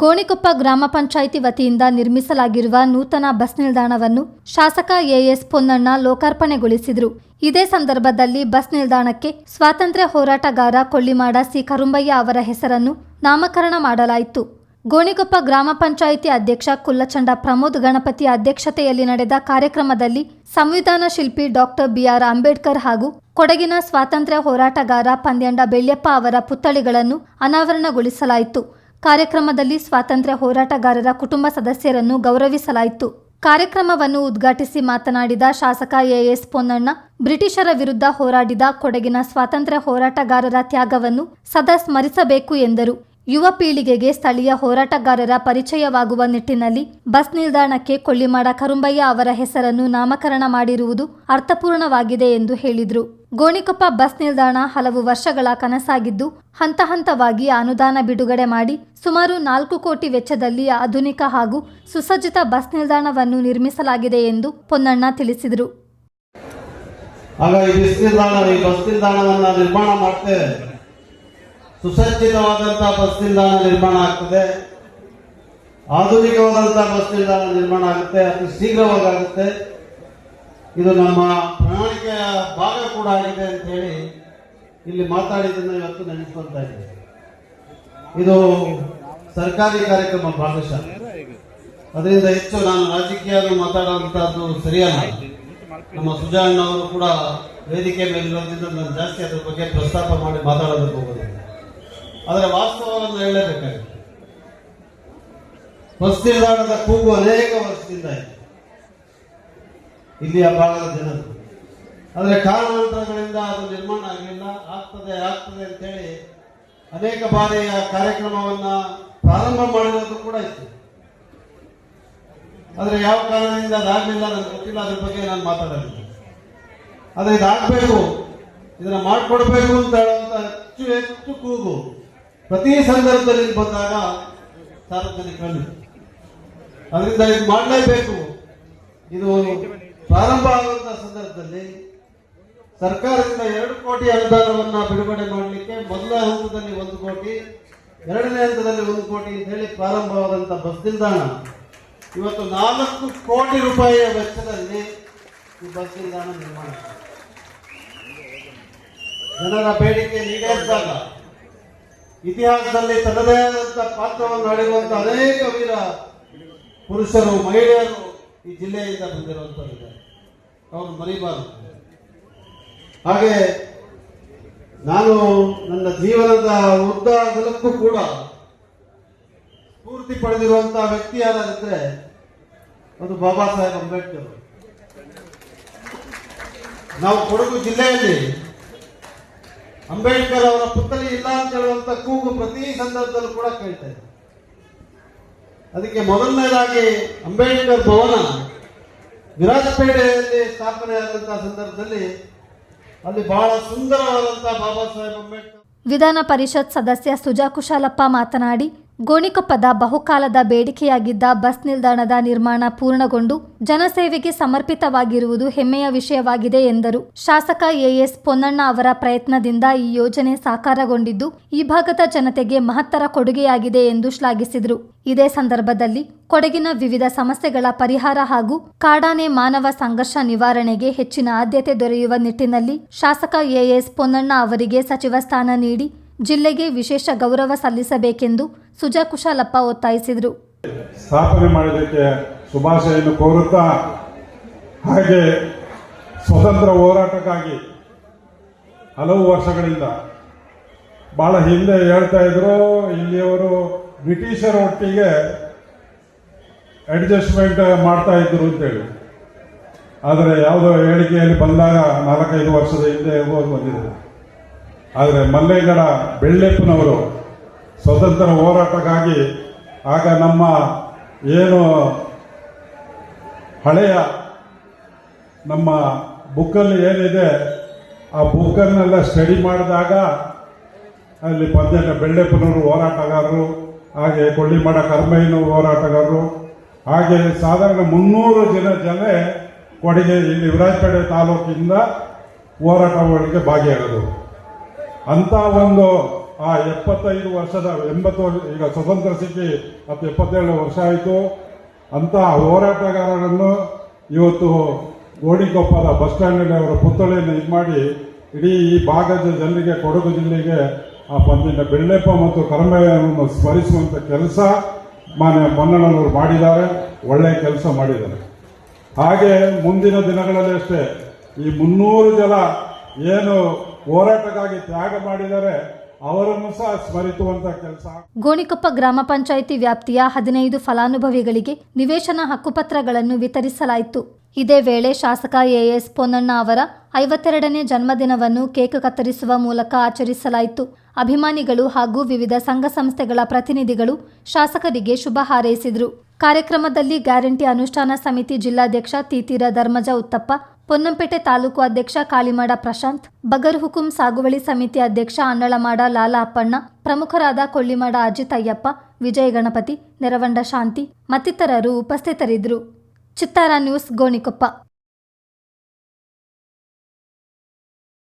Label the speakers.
Speaker 1: ಗೋಣಿಕೊಪ್ಪ ಗ್ರಾಮ ಪಂಚಾಯಿತಿ ವತಿಯಿಂದ ನಿರ್ಮಿಸಲಾಗಿರುವ ನೂತನ ಬಸ್ ನಿಲ್ದಾಣವನ್ನು ಶಾಸಕ ಎಎಸ್ ಪೊನ್ನಣ್ಣ ಲೋಕಾರ್ಪಣೆಗೊಳಿಸಿದರು. ಇದೇ ಸಂದರ್ಭದಲ್ಲಿ ಬಸ್ ನಿಲ್ದಾಣಕ್ಕೆ ಸ್ವಾತಂತ್ರ್ಯ ಹೋರಾಟಗಾರ ಕೊಳ್ಳಿಮಾಡ ಸಿ ಕರುಂಬಯ್ಯ ಅವರ ಹೆಸರನ್ನು ನಾಮಕರಣ ಮಾಡಲಾಯಿತು. ಗೋಣಿಕೊಪ್ಪ ಗ್ರಾಮ ಪಂಚಾಯಿತಿ ಅಧ್ಯಕ್ಷ ಕುಲ್ಲಚಂಡ ಪ್ರಮೋದ್ ಗಣಪತಿ ಅಧ್ಯಕ್ಷತೆಯಲ್ಲಿ ನಡೆದ ಕಾರ್ಯಕ್ರಮದಲ್ಲಿ ಸಂವಿಧಾನ ಶಿಲ್ಪಿ ಡಾಕ್ಟರ್ ಬಿಆರ್ ಅಂಬೇಡ್ಕರ್ ಹಾಗೂ ಕೊಡಗಿನ ಸ್ವಾತಂತ್ರ್ಯ ಹೋರಾಟಗಾರ ಪಂದ್ಯಂಡ ಬೆಳ್ಯಪ್ಪ ಅವರ ಪುತ್ಥಳಿಗಳನ್ನು ಅನಾವರಣಗೊಳಿಸಲಾಯಿತು. ಕಾರ್ಯಕ್ರಮದಲ್ಲಿ ಸ್ವಾತಂತ್ರ್ಯ ಹೋರಾಟಗಾರರ ಕುಟುಂಬ ಸದಸ್ಯರನ್ನು ಗೌರವಿಸಲಾಯಿತು. ಕಾರ್ಯಕ್ರಮವನ್ನು ಉದ್ಘಾಟಿಸಿ ಮಾತನಾಡಿದ ಶಾಸಕ ಎಎಸ್ ಪೊನ್ನಣ್ಣ, ಬ್ರಿಟಿಷರ ವಿರುದ್ಧ ಹೋರಾಡಿದ ಕೊಡಗಿನ ಸ್ವಾತಂತ್ರ್ಯ ಹೋರಾಟಗಾರರ ತ್ಯಾಗವನ್ನು ಸದಾ ಸ್ಮರಿಸಬೇಕು ಎಂದರು. ಯುವ ಪೀಳಿಗೆಗೆ ಸ್ಥಳೀಯ ಹೋರಾಟಗಾರರ ಪರಿಚಯವಾಗುವ ನಿಟ್ಟಿನಲ್ಲಿ ಬಸ್ ನಿಲ್ದಾಣಕ್ಕೆ ಕೊಳ್ಳಿಮಾಡ ಕರುಂಬಯ್ಯ ಅವರ ಹೆಸರನ್ನು ನಾಮಕರಣ ಮಾಡಿರುವುದು ಅರ್ಥಪೂರ್ಣವಾಗಿದೆ ಎಂದು ಹೇಳಿದರು. ಗೋಣಿಕೊಪ್ಪ ಬಸ್ ನಿಲ್ದಾಣ ಹಲವು ವರ್ಷಗಳ ಕನಸಾಗಿದ್ದು ಹಂತ ಹಂತವಾಗಿ ಅನುದಾನ ಬಿಡುಗಡೆ ಮಾಡಿ ಸುಮಾರು 4 ಕೋಟಿ ವೆಚ್ಚದಲ್ಲಿ ಆಧುನಿಕ ಹಾಗೂ ಸುಸಜ್ಜಿತ ಬಸ್ ನಿಲ್ದಾಣವನ್ನು ನಿರ್ಮಿಸಲಾಗಿದೆ ಎಂದು ಪೊನ್ನಣ್ಣ ತಿಳಿಸಿದರು.
Speaker 2: ಸುಸಜ್ಜಿತವಾದಂತಹ ಬಸ್ ನಿಲ್ದಾಣ ನಿರ್ಮಾಣ ಆಗ್ತದೆ, ಆಧುನಿಕವಾದಂತಹ ಬಸ್ ನಿಲ್ದಾಣ ನಿರ್ಮಾಣ ಆಗುತ್ತೆ, ಅತಿ ಶೀಘ್ರವಾಗುತ್ತೆ. ಇದು ನಮ್ಮ ಪ್ರಣಾಳಿಕೆಯ ಭಾಗ ಕೂಡ ಆಗಿದೆ ಅಂತ ಹೇಳಿ ಇಲ್ಲಿ ಮಾತಾಡಿದ್ದನ್ನು ಇವತ್ತು ನೆನೆಸ್ಕೊಳ್ತಾ ಇದ್ದೇವೆ. ಇದು ಸರ್ಕಾರಿ ಕಾರ್ಯಕ್ರಮ ಭಾಗಶಃ, ಅದರಿಂದ ಹೆಚ್ಚು ನಾನು ರಾಜಕೀಯ ಮಾತಾಡುವಂತಹದ್ದು ಸರಿಯಲ್ಲ. ನಮ್ಮ ಸುಜಾಣ್ಣವರು ಕೂಡ ವೇದಿಕೆ ಮೇಲಿರೋದ್ರಿಂದ ನಾನು ಜಾಸ್ತಿ ಅದ್ರ ಬಗ್ಗೆ ಪ್ರಸ್ತಾಪ ಮಾಡಿ ಮಾತಾಡೋದಕ್ಕೆ ಹೋಗೋದಿಲ್ಲ. ಅದರ ವಾಸ್ತವವನ್ನು ಹೇಳಬೇಕಾಗಿದೆ. ಬಸ್ ನಿಲ್ದಾಣದ ಕೂಗು ಅನೇಕ ವರ್ಷದಿಂದ ಇದೆ ಇಲ್ಲಿಯ ಭಾಗದ ಜನರು. ಆದರೆ ಕಾರಣಾಂತರಗಳಿಂದ ಅದು ನಿರ್ಮಾಣ ಆಗಲಿಲ್ಲ. ಆಗ್ತದೆ ಅಂತೇಳಿ ಅನೇಕ ಬಾರಿಯ ಕಾರ್ಯಕ್ರಮವನ್ನ ಪ್ರಾರಂಭ ಮಾಡಿರೋದು ಕೂಡ ಇತ್ತು. ಆದರೆ ಯಾವ ಕಾರಣದಿಂದ ಅದಾಗಲಿಲ್ಲ ನನಗೆ ಗೊತ್ತಿಲ್ಲ, ಅದ್ರ ಬಗ್ಗೆ ನಾನು ಮಾತಾಡಲಿಲ್ಲ. ಆದರೆ ಇದಾಗಬೇಕು, ಇದನ್ನ ಮಾಡಿಕೊಡ್ಬೇಕು ಅಂತ ಹೇಳುವಂತ ಹೆಚ್ಚು ಕೂಗು ಪ್ರತಿ ಸಂದರ್ಭದಲ್ಲಿ ಬಂದಾಗ ಸಾರ್ವಜನಿಕರಲ್ಲಿ, ಅದರಿಂದ ಇದು ಮಾಡಲೇಬೇಕು. ಇದು ಪ್ರಾರಂಭ ಆಗುವಂತಹ ಸಂದರ್ಭದಲ್ಲಿ ಸರ್ಕಾರದಿಂದ 2 ಕೋಟಿ ಅನುದಾನವನ್ನ ಬಿಡುಗಡೆ ಮಾಡಲಿಕ್ಕೆ ಮೊದಲ ಹಂತದಲ್ಲಿ 1 ಕೋಟಿ, ಎರಡನೇ ಹಂತದಲ್ಲಿ 1 ಕೋಟಿ ಅಂತ ಹೇಳಿ ಪ್ರಾರಂಭವಾದಂತಹ ಬಸ್ ನಿಲ್ದಾಣ ಇವತ್ತು 4 ಕೋಟಿ ರೂಪಾಯಿಯ ವೆಚ್ಚದಲ್ಲಿ ಈ ಬಸ್ ನಿಲ್ದಾಣ ನಿರ್ಮಾಣ. ಜನರ ಬೇಡಿಕೆ ಈಡೇರಿಸಿದಾಗ ಇತಿಹಾಸದಲ್ಲಿ ತನ್ನದೇ ಆದಂತಹ ಪಾತ್ರವನ್ನು ಆಡಿರುವಂತಹ ಅನೇಕ ವೀರ ಪುರುಷರು, ಮಹಿಳೆಯರು ಈ ಜಿಲ್ಲೆಯಿಂದ ಬಂದಿರುವಂತವರಿದ್ದಾರೆ, ಅವರು ಮರಿಬಾರದು. ಹಾಗೆ ನಾನು ನನ್ನ ಜೀವನದ ಉದ್ದಗಲಕ್ಕೂ ಕೂಡ ಸ್ಫೂರ್ತಿ ಪಡೆದಿರುವಂತಹ ವ್ಯಕ್ತಿ ಯಾರಿದ್ರೆ ಅದು ಬಾಬಾ ಸಾಹೇಬ್ ಅಂಬೇಡ್ಕರ್. ನಾವು ಕೊಡಗು ಜಿಲ್ಲೆಯಲ್ಲಿ ಅಂಬೇಡ್ಕರ್ ಅವರ ಪುತ್ಥಳಿ ಇಲ್ಲ ಅಂತ ಹೇಳುವಂತ ಕೂಗು ಪ್ರತಿ ಸಂದರ್ಭದಲ್ಲೂ ಕೂಡ ಕೇಳ್ತಾ ಇದೆ. ಅದಕ್ಕೆ ಮೊದಲನೇದಾಗಿ ಅಂಬೇಡ್ಕರ್ ಭವನ ವಿರಾಜಪೇಟೆಯಲ್ಲಿ ಸ್ಥಾಪನೆ ಆದಂತಹ ಸಂದರ್ಭದಲ್ಲಿ ಅಲ್ಲಿ ಬಹಳ ಸುಂದರವಾದಂತಹ ಬಾಬಾ ಸಾಹೇಬ್ ಅಂಬೇಡ್ಕರ್.
Speaker 1: ವಿಧಾನ ಪರಿಷತ್ ಸದಸ್ಯ ಸುಜಾ ಕುಶಾಲಪ್ಪ ಮಾತನಾಡಿ, ಗೋಣಿಕೊಪ್ಪದ ಬಹುಕಾಲದ ಬೇಡಿಕೆಯಾಗಿದ್ದ ಬಸ್ ನಿಲ್ದಾಣದ ನಿರ್ಮಾಣ ಪೂರ್ಣಗೊಂಡು ಜನಸೇವೆಗೆ ಸಮರ್ಪಿತವಾಗಿರುವುದು ಹೆಮ್ಮೆಯ ವಿಷಯವಾಗಿದೆ ಎಂದರು. ಶಾಸಕ ಎಎಸ್ ಪೊನ್ನಣ್ಣ ಅವರ ಪ್ರಯತ್ನದಿಂದ ಈ ಯೋಜನೆ ಸಾಕಾರಗೊಂಡಿದ್ದು ಈ ಭಾಗದ ಜನತೆಗೆ ಮಹತ್ತರ ಕೊಡುಗೆಯಾಗಿದೆ ಎಂದು ಶ್ಲಾಘಿಸಿದರು. ಇದೇ ಸಂದರ್ಭದಲ್ಲಿ ಕೊಡಗಿನ ವಿವಿಧ ಸಮಸ್ಯೆಗಳ ಪರಿಹಾರ ಹಾಗೂ ಕಾಡಾನೆ ಮಾನವ ಸಂಘರ್ಷ ನಿವಾರಣೆಗೆ ಹೆಚ್ಚಿನ ಆದ್ಯತೆ ದೊರೆಯುವ ನಿಟ್ಟಿನಲ್ಲಿ ಶಾಸಕ ಎಎಸ್ ಪೊನ್ನಣ್ಣ ಅವರಿಗೆ ಸಚಿವ ಸ್ಥಾನ ನೀಡಿ ಜಿಲ್ಲೆಗೆ ವಿಶೇಷ ಗೌರವ ಸಲ್ಲಿಸಬೇಕೆಂದು ಸುಜಾ ಕುಶಾಲಪ್ಪ ಒತ್ತಾಯಿಸಿದರು.
Speaker 3: ಸ್ಥಾಪನೆ ಮಾಡಿದ್ದಕ್ಕೆ ಶುಭಾಶಯನ್ನು ಕೋರುತ್ತಾ, ಹಾಗೆ ಸ್ವತಂತ್ರ ಹೋರಾಟಕ್ಕಾಗಿ ಹಲವು ವರ್ಷಗಳಿಂದ ಬಹಳ ಹಿಂದೆ ಹೇಳ್ತಾ ಇದ್ರು, ಇಲ್ಲಿಯವರು ಬ್ರಿಟಿಷರ ಒಟ್ಟಿಗೆ ಅಡ್ಜಸ್ಟ್ಮೆಂಟ್ ಮಾಡ್ತಾ ಇದ್ರು ಅಂತೇಳಿ. ಆದರೆ ಯಾವುದೋ ಹೇಳಿಕೆಯಲ್ಲಿ ಬಂದಾಗ 4-5 ವರ್ಷದ ಹಿಂದೆ ಬಂದಿದೆ. ಆದರೆ ಮಲ್ಲೇಗೌಡ ಬೆಳ್ಳೆಪ್ಪನವರು ಸ್ವತಂತ್ರ ಹೋರಾಟಕ್ಕಾಗಿ ಆಗ ನಮ್ಮ ಏನು ಹಳೆಯ ನಮ್ಮ ಬುಕ್ಕಲ್ಲಿ ಏನಿದೆ ಆ ಬುಕ್ಕನ್ನೆಲ್ಲ ಸ್ಟಡಿ ಮಾಡಿದಾಗ ಅಲ್ಲಿ ಪಂದ್ಯಟ ಬೆಳ್ಳೆಪ್ಪನವರು ಹೋರಾಟಗಾರರು, ಹಾಗೆ ಕೊಳ್ಳಿಮಾಡ ಕರ್ಮಯ್ಯನವರು ಹೋರಾಟಗಾರರು, ಹಾಗೆ ಸಾಧಾರಣ 300 ಜನ ಕೊಡಗೆ ಇಲ್ಲಿ ವಿರಾಜಪೇಟೆ ತಾಲೂಕಿಂದ ಹೋರಾಟಗಳಿಗೆ ಭಾಗಿಯಾಗೋದು. ಅಂತ ಒಂದು ಆ 75 ವರ್ಷದ 80 ವರ್ಷ ಈಗ ಸ್ವತಂತ್ರ ಸಿಕ್ಕಿ 77 ವರ್ಷ ಆಯಿತು ಅಂತ ಹೋರಾಟಗಾರರನ್ನು ಇವತ್ತು ಗೋಣಿಕೊಪ್ಪದ ಬಸ್ ಸ್ಟ್ಯಾಂಡ್ನಲ್ಲಿ ಅವರ ಪುತ್ಥಳಿಯನ್ನು ಇದು ಮಾಡಿ ಇಡೀ ಈ ಭಾಗದ ಜನರಿಗೆ, ಕೊಡಗು ಜಿಲ್ಲೆಗೆ ಆ ಪಂದಿನ ಬೆಳ್ಳೆಪ್ಪ ಮತ್ತು ಕರಮಯ್ಯನನ್ನು ಸ್ಮರಿಸುವಂಥ ಕೆಲಸ ಮೊನ್ನಣ್ಣನವರು ಮಾಡಿದ್ದಾರೆ. ಒಳ್ಳೆಯ ಕೆಲಸ ಮಾಡಿದ್ದಾರೆ. ಹಾಗೆ ಮುಂದಿನ ದಿನಗಳಲ್ಲಿ ಅಷ್ಟೇ ಈ 300 ಜನ ಏನು ಹೋರಾಟಕ್ಕಾಗಿ ತ್ಯಾಗ ಮಾಡಿದ್ದಾರೆ ಅವರನ್ನು ಸಹ ಸ್ಮರಿಸುವಂತ ಕೆಲಸ.
Speaker 1: ಗೋಣಿಕೊಪ್ಪ ಗ್ರಾಮ ಪಂಚಾಯಿತಿ ವ್ಯಾಪ್ತಿಯ 15 ಫಲಾನುಭವಿಗಳಿಗೆ ನಿವೇಶನ ಹಕ್ಕುಪತ್ರಗಳನ್ನು ವಿತರಿಸಲಾಯಿತು. ಇದೇ ವೇಳೆ ಶಾಸಕ ಎಎಸ್ ಪೊನ್ನಣ್ಣ ಅವರ 52ನೇ ಜನ್ಮದಿನವನ್ನು ಕೇಕ್ ಕತ್ತರಿಸುವ ಮೂಲಕ ಆಚರಿಸಲಾಯಿತು. ಅಭಿಮಾನಿಗಳು ಹಾಗೂ ವಿವಿಧ ಸಂಘ ಸಂಸ್ಥೆಗಳ ಪ್ರತಿನಿಧಿಗಳು ಶಾಸಕರಿಗೆ ಶುಭ ಹಾರೈಸಿದರು. ಕಾರ್ಯಕ್ರಮದಲ್ಲಿ ಗ್ಯಾರಂಟಿ ಅನುಷ್ಠಾನ ಸಮಿತಿ ಜಿಲ್ಲಾಧ್ಯಕ್ಷ ತೀತೀರ ಧರ್ಮಜ ಉತ್ತಪ್ಪ, ಪೊನ್ನಂಪೇಟೆ ತಾಲೂಕು ಅಧ್ಯಕ್ಷ ಕಾಳಿಮಾಡ ಪ್ರಶಾಂತ್, ಬಗರ್ ಹುಕುಂ ಸಾಗುವಳಿ ಸಮಿತಿ ಅಧ್ಯಕ್ಷ ಅನ್ನಳಮಾಡ ಲಾಲ ಅಪ್ಪಣ್ಣ, ಪ್ರಮುಖರಾದ ಕೊಳ್ಳಿಮಾಡ ಅಜಿತ್ ಅಯ್ಯಪ್ಪ, ವಿಜಯ ಗಣಪತಿ, ನೆರವಂಡ ಶಾಂತಿ ಮತ್ತಿತರರು ಉಪಸ್ಥಿತರಿದ್ದರು. ಚಿತ್ತಾರ ನ್ಯೂಸ್, ಗೋಣಿಕೊಪ್ಪ.